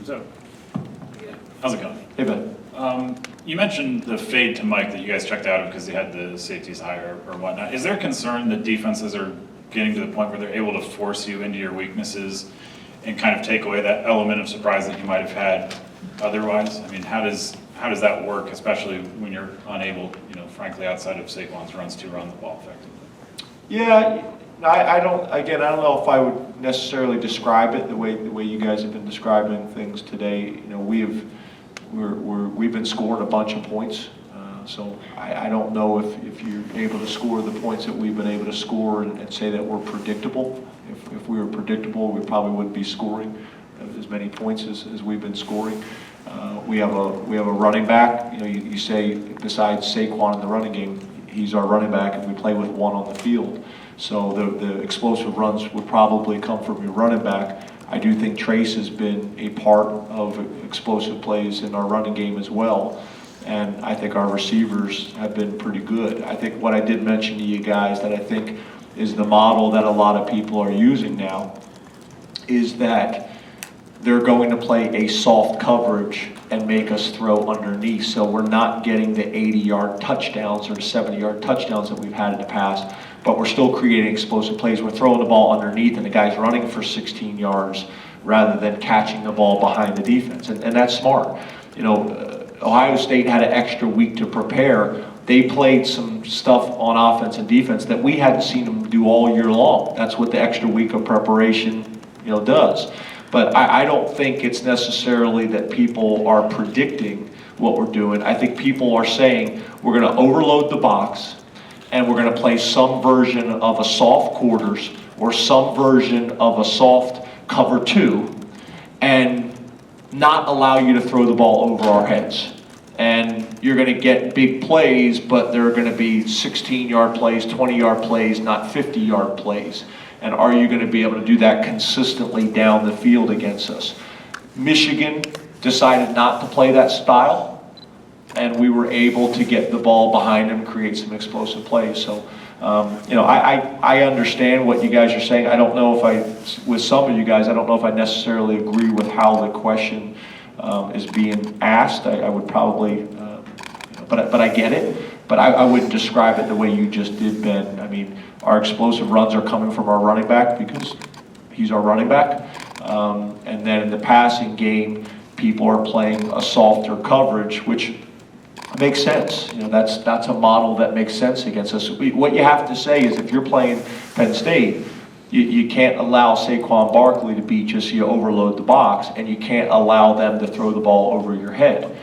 So, how's it going? Hey, Ben. You mentioned the fade to Mike that you guys checked out of because he had the safeties higher or whatnot. Is there concern that defenses are getting to the point where they're able to force you into your weaknesses and kind of take away that element of surprise that you might have had otherwise? I mean, how does that work, especially when you're unable, frankly, outside of Saquon's runs to run the ball effectively? Yeah, I don't know if I would necessarily describe it the way you guys have been describing things today. We've been scoring a bunch of points, so I don't know if you're able to score the points that we've been able to score and say that we're predictable. If we were predictable, we probably wouldn't be scoring as many points as we've been scoring. We have a running back. You say besides Saquon in the running game, he's our running back, and we play with one on the field. So the explosive runs would probably come from your running back. I do think Trace has been a part of explosive plays in our running game as well. And I think our receivers have been pretty good. I think what I did mention to you guys that I think is the model that a lot of people are using now is that they're going to play a soft coverage and make us throw underneath. So we're not getting the 80-yard touchdowns or the 70-yard touchdowns that we've had in the past, but we're still creating explosive plays. We're throwing the ball underneath and the guy's running for 16 yards rather than catching the ball behind the defense. And that's smart. Ohio State had an extra week to prepare. They played some stuff on offense and defense that we hadn't seen them do all year long. That's what the extra week of preparation, does. But I don't think it's necessarily that people are predicting what we're doing. I think people are saying we're going to overload the box and we're going to play some version of a soft quarters or some version of a soft cover two and not allow you to throw the ball over our heads. And you're going to get big plays, but they're going to be 16-yard plays, 20-yard plays, not 50-yard plays. And are you going to be able to do that consistently down the field against us? Michigan decided not to play that style, and we were able to get the ball behind them, create some explosive plays. So, I understand what you guys are saying. I don't know with some of you guys, I don't know if I necessarily agree with how the question is being asked. I would probably, but I get it. But I wouldn't describe it the way you just did, Ben. I mean, our explosive runs are coming from our running back because he's our running back. And then in the passing game, people are playing a softer coverage, which makes sense. That's a model that makes sense against us. What you have to say is if you're playing Penn State, you can't allow Saquon Barkley to beat you so you overload the box, and you can't allow them to throw the ball over your head.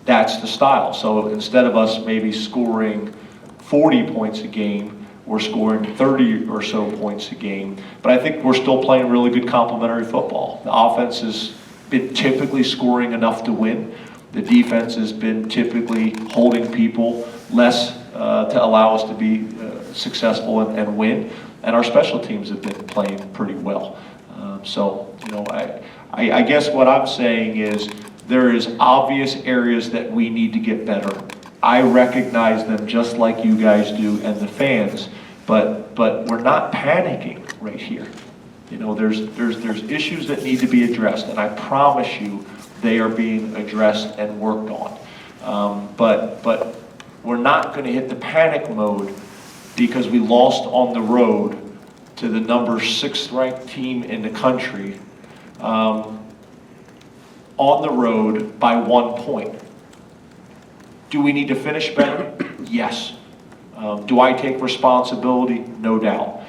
That's the style. So instead of us maybe scoring 40 points a game, we're scoring 30 or so points a game. But I think we're still playing really good complementary football. The offense has been typically scoring enough to win. The defense has been typically holding people less to allow us to be successful and win. And our special teams have been playing pretty well. I guess what I'm saying is there is obvious areas that we need to get better. I recognize them just like you guys do and the fans, but we're not panicking right here. There's issues that need to be addressed, and I promise you they are being addressed and worked on. But we're not going to hit the panic mode because we lost on the road to the number 6th ranked team in the country on the road by 1 point. Do we need to finish better? Yes. Do I take responsibility? No doubt.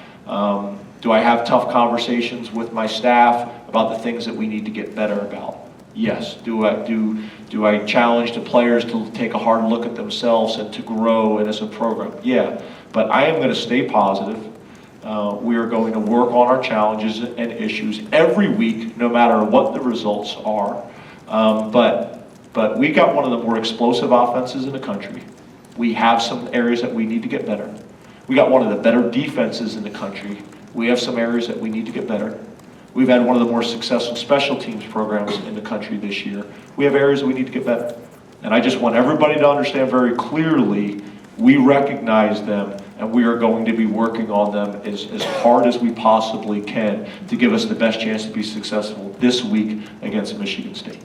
Do I have tough conversations with my staff about the things that we need to get better about? Yes. Do I challenge the players to take a hard look at themselves and to grow and as a program? Yeah. But I am going to stay positive. We are going to work on our challenges and issues every week, no matter what the results are. But we got one of the more explosive offenses in the country. We have some areas that we need to get better. We got one of the better defenses in the country. We have some areas that we need to get better. We've had one of the more successful special teams programs in the country this year. We have areas that we need to get better. And I just want everybody to understand very clearly we recognize them and we are going to be working on them as hard as we possibly can to give us the best chance to be successful this week against Michigan State.